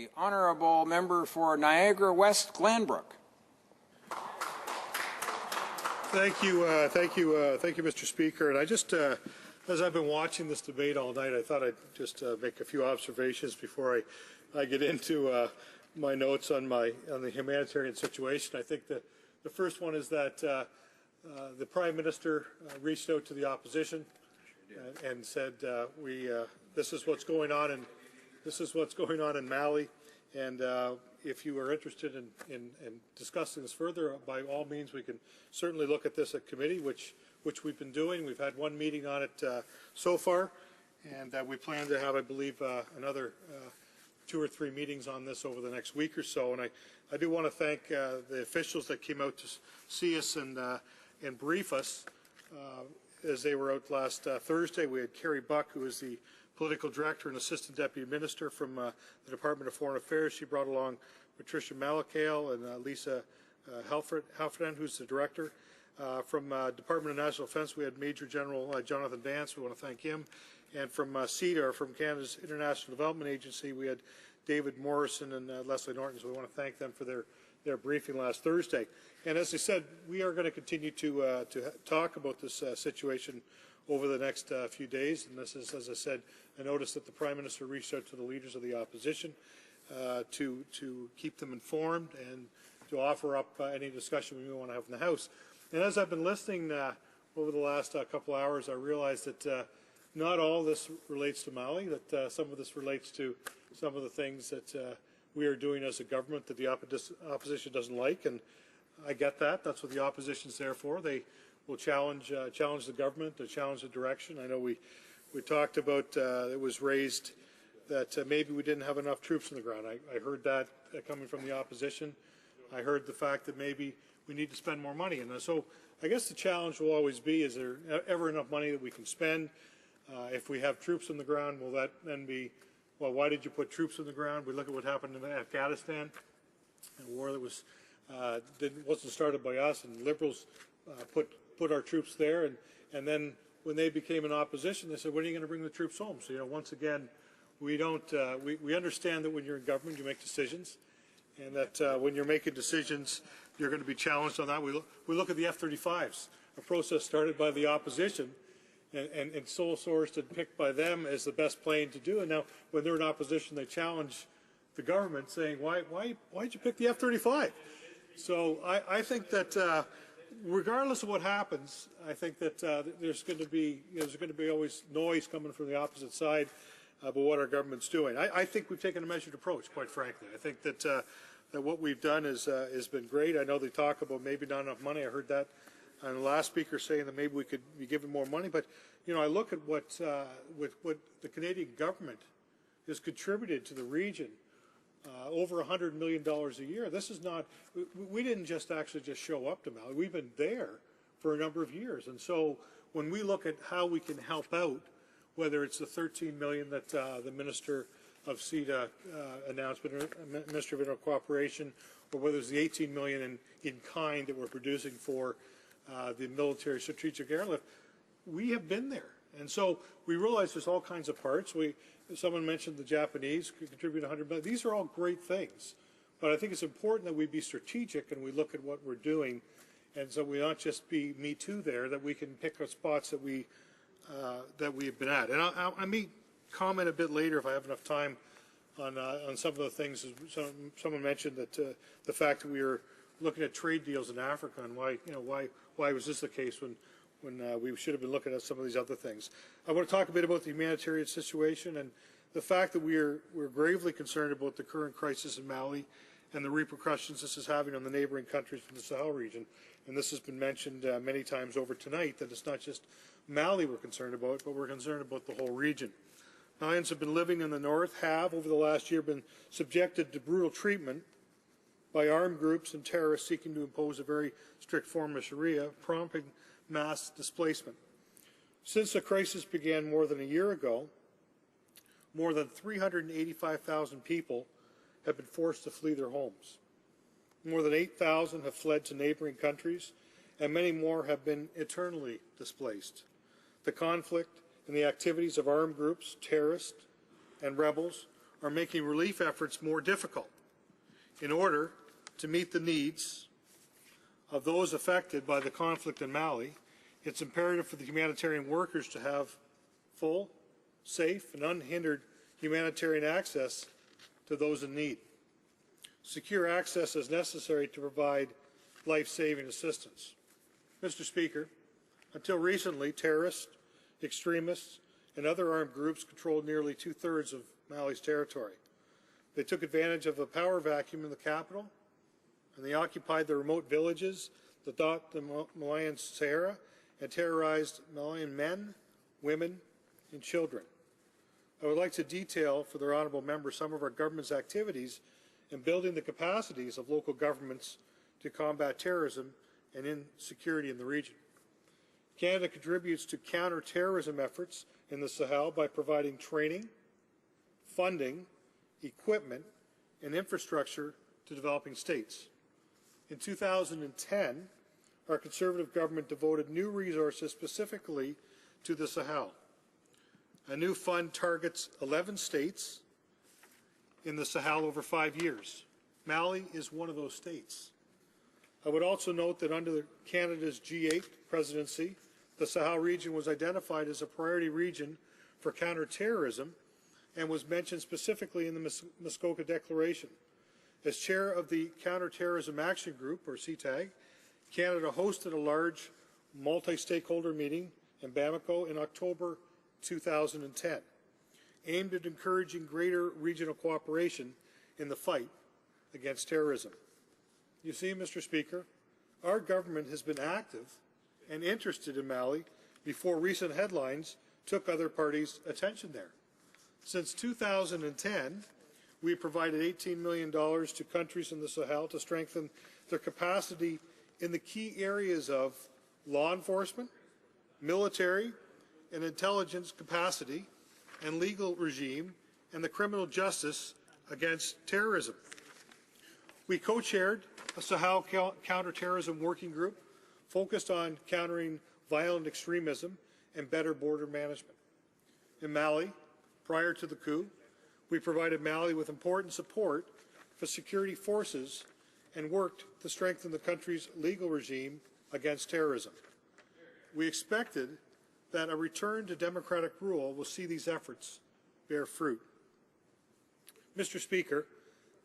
The Honourable Member for Niagara West Glanbrook. Thank you, Mr. Speaker. And I just, as I've been watching this debate all night, I thought I'd just make a few observations before I get into my notes on the humanitarian situation. I think that the first one is that the Prime Minister reached out to the opposition and said, "This is what's going on in Mali, and if you are interested in discussing this further, by all means, we can certainly look at this at committee, which we've been doing. We've had one meeting on it so far, and we plan to have, I believe, another 2 or 3 meetings on this over the next week or so. And I do want to thank the officials that came out to see us and brief us as they were out last Thursday. We had Carrie Buck, who is the Political Director and Assistant Deputy Minister from the Department of Foreign Affairs. She brought along Patricia Malakale and Lisa Halfdan, who's the Director. From Department of National Defence, we had Major General Jonathan Vance. We want to thank him. And from CEDAR, from Canada's International Development Agency, we had David Morrison and Leslie Norton. So we want to thank them for their briefing last Thursday. And as I said, we are going to continue to talk about this situation over the next few days. And this is, as I said, I noticed that the Prime Minister reached out to the leaders of the opposition to keep them informed and to offer up any discussion we may want to have in the House. And as I've been listening over the last couple hours, I realized that not all this relates to Mali, that some of this relates to some of the things that we are doing as a government that the opposition doesn't like, and I get that. That's what the opposition's there for. They will challenge the government, to challenge the direction. I know we talked about, it was raised that maybe we didn't have enough troops on the ground. I heard that coming from the opposition. I heard the fact that maybe we need to spend more money. And so I guess the challenge will always be, is there ever enough money that we can spend? If we have troops on the ground, will that then be, well, why did you put troops on the ground? We look at what happened in Afghanistan, a war that wasn't started by us, and Liberals put our troops there, and then when they became an opposition, they said, when are you going to bring the troops home? So, once again, we understand that when you're in government, you make decisions, and that when you're making decisions, you're going to be challenged on that. We look at the F-35s, a process started by the opposition, and sole sourced and picked by them as the best plane to do. And now, when they're in opposition, they challenge the government, saying, why'd you pick the F-35? So I think that regardless of what happens, I think that there's going to be always noise coming from the opposite side about what our government's doing. I think we've taken a measured approach, quite frankly. I think that what we've done has been great. I know they talk about maybe not enough money. I heard that and the last speaker saying that maybe we could be given more money, but I look at what the Canadian government has contributed to the region, over $100 million a year. This is not, we didn't just show up to Mali. We've been there for a number of years, and so when we look at how we can help out, whether it's the $13 million that the Minister of CEDA announced, Minister of International Cooperation, or whether it's the $18 million in kind that we're producing for the military strategic airlift, we have been there. And so we realize there's all kinds of parts. Someone mentioned the Japanese could contribute $100 million. These are all great things. But I think it's important that we be strategic and we look at what we're doing. And so we not just be me too there, that we can pick our spots that we have been at. And I may comment a bit later if I have enough time on some of the things. Someone mentioned that the fact that we are looking at trade deals in Africa and why was this the case when we should have been looking at some of these other things. I want to talk a bit about the humanitarian situation and the fact that we're gravely concerned about the current crisis in Mali and the repercussions this is having on the neighboring countries in the Sahel region. And this has been mentioned many times over tonight, that it's not just Mali we're concerned about, but we're concerned about the whole region. Malians have been living in the north, over the last year, been subjected to brutal treatment by armed groups and terrorists seeking to impose a very strict form of Sharia, prompting mass displacement. Since the crisis began more than a year ago, more than 385,000 people have been forced to flee their homes. More than 8,000 have fled to neighboring countries, and many more have been internally displaced. The conflict and the activities of armed groups, terrorists, and rebels are making relief efforts more difficult. In order to meet the needs of those affected by the conflict in Mali, it's imperative for the humanitarian workers to have full, safe, and unhindered humanitarian access to those in need. Secure access is necessary to provide life-saving assistance. Mr. Speaker, until recently, terrorists, extremists, and other armed groups controlled nearly two-thirds of Mali's territory. They took advantage of a power vacuum in the capital, and they occupied the remote villages that dot the Malian Sahara and terrorized Malian men, women, and children. I would like to detail for the honourable member some of our government's activities in building the capacities of local governments to combat terrorism and insecurity in the region. Canada contributes to counter-terrorism efforts in the Sahel by providing training, funding, equipment, and infrastructure to developing states. In 2010, our Conservative government devoted new resources specifically to the Sahel. A new fund targets 11 states in the Sahel over 5 years. Mali is one of those states. I would also note that under Canada's G8 presidency, the Sahel region was identified as a priority region for counterterrorism and was mentioned specifically in the Muskoka Declaration. As chair of the Counterterrorism Action Group, or CTAG, Canada hosted a large multi-stakeholder meeting in Bamako in October 2010, aimed at encouraging greater regional cooperation in the fight against terrorism. You see, Mr. Speaker, our government has been active and interested in Mali before recent headlines took other parties' attention there. Since 2010, we have provided $18 million to countries in the Sahel to strengthen their capacity in the key areas of law enforcement, military and intelligence capacity, and legal regime, and the criminal justice against terrorism. We co-chaired a Sahel counterterrorism working group focused on countering violent extremism and better border management. In Mali, prior to the coup, we provided Mali with important support for security forces and worked to strengthen the country's legal regime against terrorism. We expected that a return to democratic rule will see these efforts bear fruit. Mr. Speaker,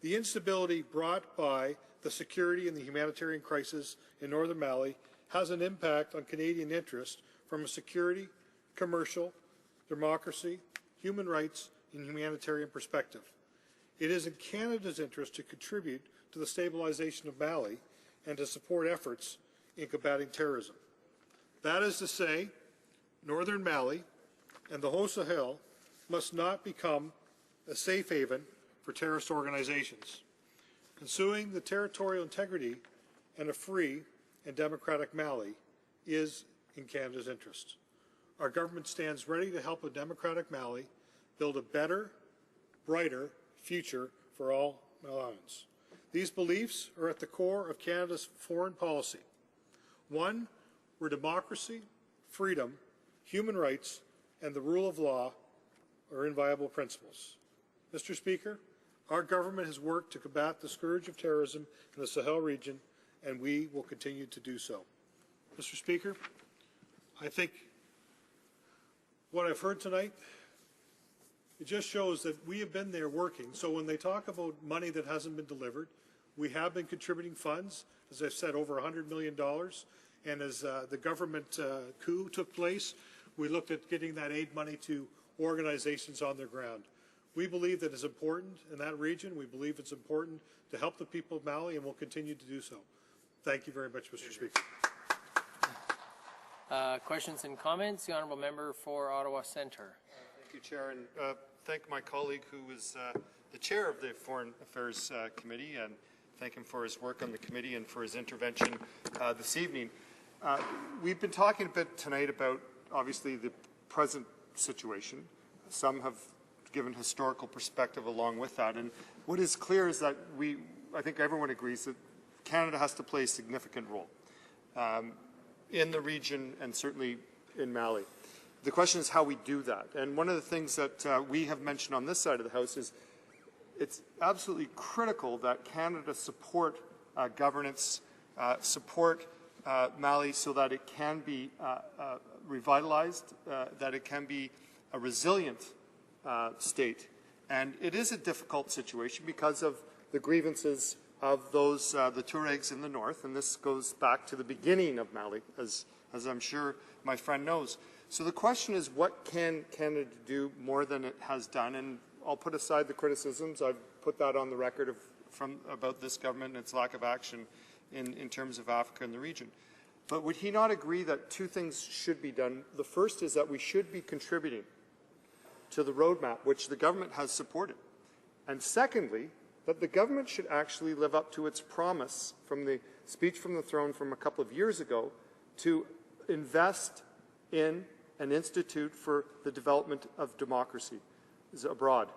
the instability brought by the security and the humanitarian crisis in northern Mali has an impact on Canadian interest from a security, commercial, democracy, human rights, and humanitarian perspective. It is in Canada's interest to contribute to the stabilization of Mali and to support efforts in combating terrorism. That is to say, northern Mali and the whole Sahel must not become a safe haven for terrorist organizations. Ensuring the territorial integrity and a free and democratic Mali is in Canada's interest. Our government stands ready to help a democratic Mali build a better, brighter future for all Malians. These beliefs are at the core of Canada's foreign policy, one where democracy, freedom, human rights, and the rule of law are inviolable principles. Mr. Speaker, our government has worked to combat the scourge of terrorism in the Sahel region, and we will continue to do so. Mr. Speaker, I think what I've heard tonight, it just shows that we have been there working. So when they talk about money that hasn't been delivered, we have been contributing funds, as I've said, over $100 million. And as the government coup took place, we looked at getting that aid money to organizations on their ground. We believe that it's important in that region. We believe it's important to help the people of Mali, and we'll continue to do so. Thank you very much, Mr. Speaker. Questions and comments? The Honourable Member for Ottawa Centre. Thank you, Chair, and thank my colleague who is the Chair of the Foreign Affairs Committee, and thank him for his work on the committee and for his intervention this evening. We've been talking a bit tonight about, obviously, the present situation. Some have given historical perspective along with that, and what is clear is that I think everyone agrees that Canada has to play a significant role in the region and certainly in Mali. The question is how we do that. And one of the things that we have mentioned on this side of the House is it's absolutely critical that Canada support governance, support Mali so that it can be revitalized, that it can be a resilient state. And it is a difficult situation because of the grievances of those, the Tuaregs in the north, and this goes back to the beginning of Mali, as I'm sure my friend knows. So the question is, what can Canada do more than it has done? And I'll put aside the criticisms. I've put that on the record about this government and its lack of action in terms of Africa and the region. But would he not agree that two things should be done? The first is that we should be contributing to the roadmap, which the government has supported. And secondly, that the government should actually live up to its promise from the speech from the throne from a couple of years ago to invest in an institute for the development of democracy abroad.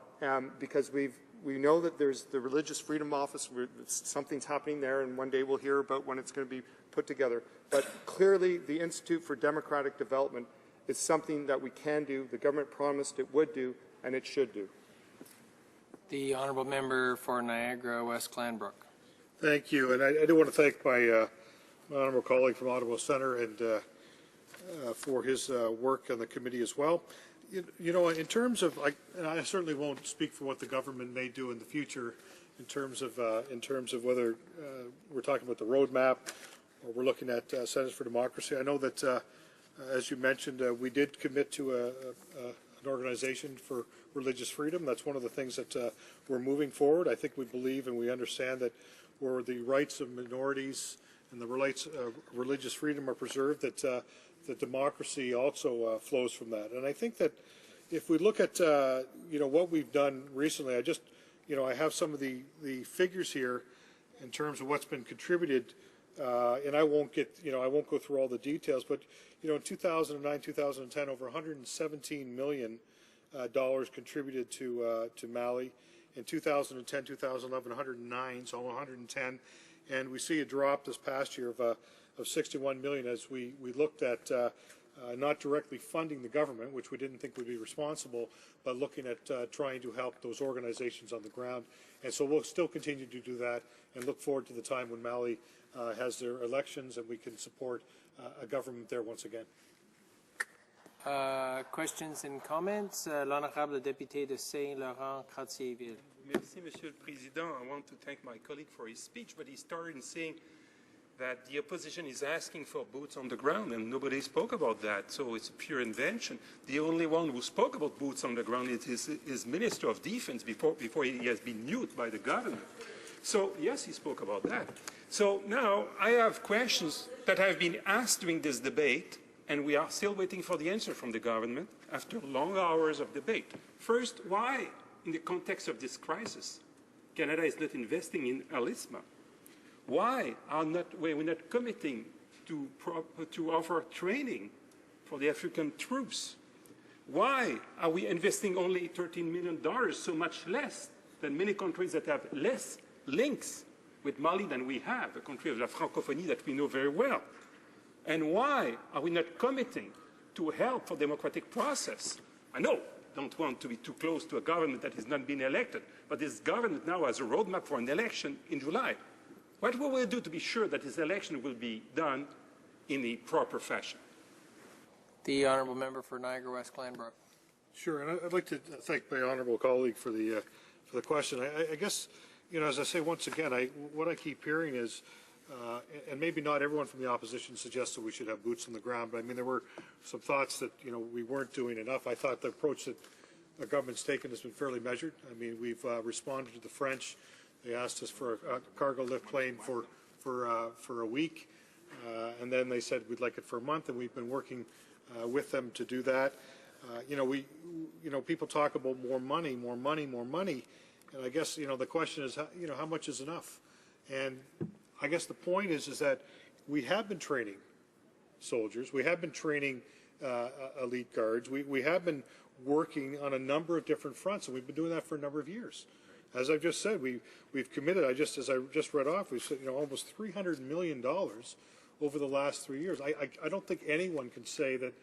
Because we know that there's the Religious Freedom Office, something's happening there, and one day we'll hear about when it's going to be put together. But clearly, the Institute for Democratic Development is something that we can do, the government promised it would do, and it should do. The honourable member for Niagara West Glanbrook. Thank you, and I do want to thank my honourable colleague from Ottawa Centre and for his work on the committee as well. You know, in terms of, and I certainly won't speak for what the government may do in the future in terms of whether we're talking about the roadmap or we're looking at Centers for Democracy. I know that, as you mentioned, we did commit to an organization for religious freedom. That's one of the things that we're moving forward. I think we believe and we understand that where the rights of minorities and the rights of religious freedom are preserved, that the democracy also flows from that. And I think that if we look at you know, what we've done recently, I have some of the figures here in terms of what's been contributed, and I won't go through all the details, but in 2009, 2010, over $117 million contributed to Mali. In 2010, 2011, 109, so 110, and we see a drop this past year of 61 million as we looked at not directly funding the government, which we didn't think would be responsible, but looking at trying to help those organizations on the ground. And so we'll still continue to do that and look forward to the time when Mali has their elections and we can support a government there once again. Questions and comments? L'honorable député de Saint-Laurent-Cartierville. Merci, Monsieur le Président. I want to thank my colleague for his speech, but he started in saying that the opposition is asking for boots on the ground, and nobody spoke about that, so it's a pure invention. The only one who spoke about boots on the ground is his Minister of Defense before he has been nuked by the government. So, yes, he spoke about that. So now I have questions that have been asked during this debate, and we are still waiting for the answer from the government after long hours of debate. First, why, in the context of this crisis, Canada is not investing in ALISMA? Why are we not committing to offer training for the African troops? Why are we investing only $13 million, so much less than many countries that have less links with Mali than we have, a country of la francophonie that we know very well? And why are we not committing to help for democratic process? I know, don't want to be too close to a government that has not been elected, but this government now has a roadmap for an election in July. What will we do to be sure that this election will be done in a proper fashion? The honourable member for Niagara West Glanbrook. Sure, and I'd like to thank my honourable colleague for the question. I guess, as I say once again, what I keep hearing is, and maybe not everyone from the opposition suggests that we should have boots on the ground, but I mean there were some thoughts that we weren't doing enough. I thought the approach that the government's taken has been fairly measured. I mean we've responded to the French. They asked us for a cargo lift plane for a week, and then they said we'd like it for a month, and we've been working with them to do that. People talk about more money, and I guess the question is how much is enough? And I guess the point is that we have been training soldiers, we have been training elite guards, we have been working on a number of different fronts, and we've been doing that for a number of years. As I've just said, we've committed, as I just read off, we've said almost $300 million over the last 3 years. I don't think anyone can say that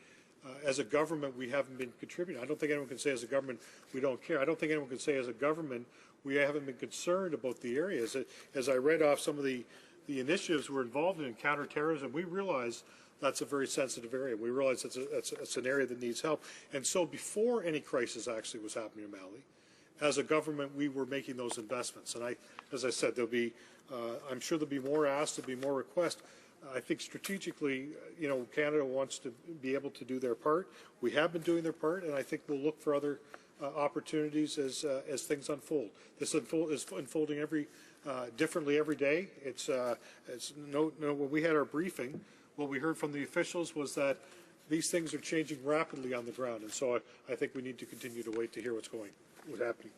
as a government we haven't been contributing. I don't think anyone can say as a government we don't care. I don't think anyone can say as a government we haven't been concerned about the areas. As I read off some of the initiatives we're involved in counterterrorism, we realize that's a very sensitive area. We realize it's an area that needs help. And so before any crisis actually was happening in Mali, as a government, we were making those investments. And as I said, there'll be, I'm sure there'll be more asked, there'll be more requests. I think strategically, Canada wants to be able to do their part. We have been doing their part, and I think we'll look for other opportunities as things unfold. This is unfolding differently every day. When we had our briefing, what we heard from the officials was that these things are changing rapidly on the ground, and so I think we need to continue to wait to hear what's happening.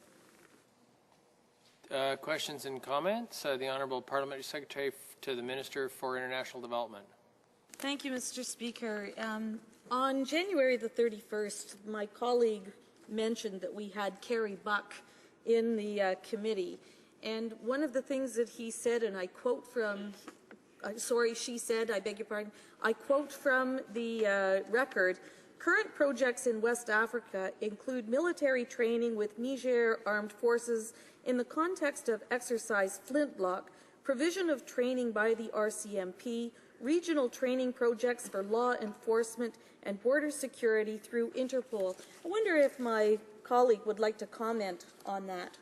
Questions and comments? The Honourable Parliamentary Secretary to the Minister for International Development. Thank you, Mr. Speaker. On January the 31st, my colleague mentioned that we had Carrie Buck in the committee, and one of the things that he said, and I quote from, she said, I beg your pardon, I quote from the record, current projects in West Africa include military training with Niger Armed Forces in the context of Exercise Flintlock, provision of training by the RCMP, regional training projects for law enforcement and border security through Interpol. I wonder if my colleague would like to comment on that.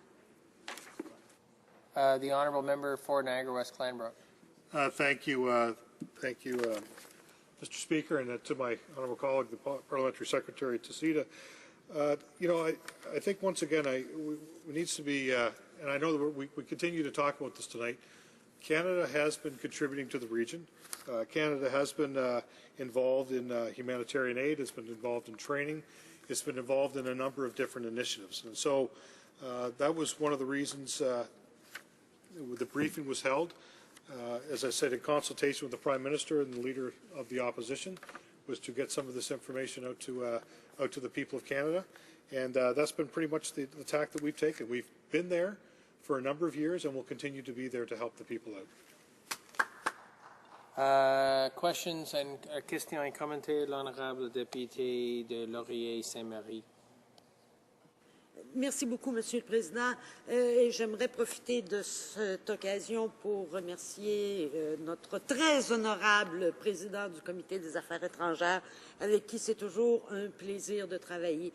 The Honourable Member for Niagara West Glanbrook. Thank you, Mr. Speaker, and to my honourable colleague, the Parliamentary Secretary Tacita. I think once again, we needs to be, and I know that we continue to talk about this tonight. Canada has been contributing to the region. Canada has been involved in humanitarian aid. It's been involved in training. It's been involved in a number of different initiatives, and so that was one of the reasons the briefing was held. As I said, in consultation with the Prime Minister and the Leader of the Opposition, was to get some of this information out to the people of Canada, and that's been pretty much the tack that we've taken. We've been there for a number of years, and we'll continue to be there to help the people out. Questions and questions et commentaires, l'honorable député de Laurier-Saint-Marie. Merci beaucoup, Monsieur le Président. Et j'aimerais profiter de cette occasion pour remercier notre très honorable président du Comité des Affaires étrangères, avec qui c'est toujours un plaisir de travailler.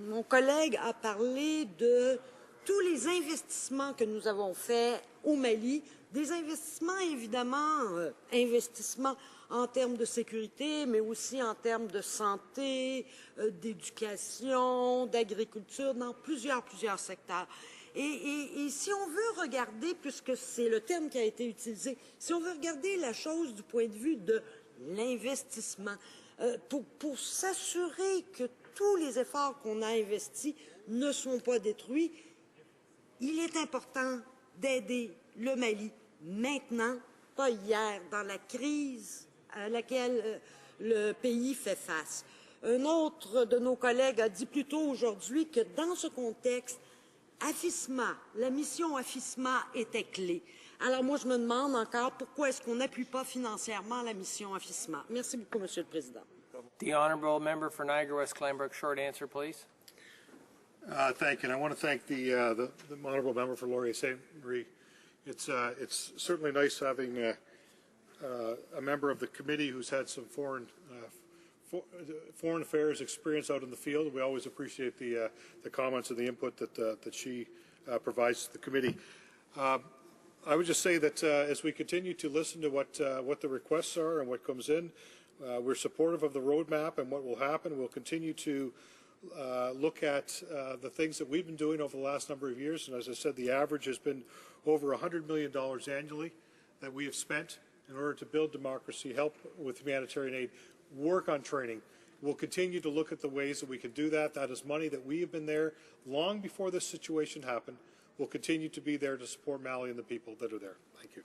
Mon collègue a parlé de tous les investissements que nous avons faits au Mali, des investissements évidemment, investissements en termes de sécurité, mais aussi en termes de santé, d'éducation, d'agriculture, dans plusieurs secteurs. Et si on veut regarder, puisque c'est le terme qui a été utilisé, si on veut regarder la chose du point de vue de l'investissement, pour s'assurer que tous les efforts qu'on a investis ne sont pas détruits, il est important d'aider le Mali maintenant, pas hier, dans la crise à laquelle le pays fait face. Un autre de nos collègues a dit plus tôt aujourd'hui que dans ce contexte, AFISMA, la mission AFISMA était clé. Alors moi, je me demande encore pourquoi est-ce qu'on n'appuie pas financièrement la mission AFISMA. Merci beaucoup, Monsieur le Président. The Honourable Member for Niagara West Glanbrook, short answer, please. Thank you, and I want to thank the honourable member for Laurier-Saint-Marie. It's certainly nice having a member of the committee who's had some foreign affairs experience out in the field. We always appreciate the comments and the input that she provides to the committee. I would just say that as we continue to listen to what the requests are and what comes in, we're supportive of the roadmap and what will happen. We'll continue to look at the things that we've been doing over the last number of years, and as I said, the average has been over $100 million annually that we have spent in order to build democracy, help with humanitarian aid, work on training. We'll continue to look at the ways that we can do that. That is money that we have been there long before this situation happened. We'll continue to be there to support Mali and the people that are there. Thank you.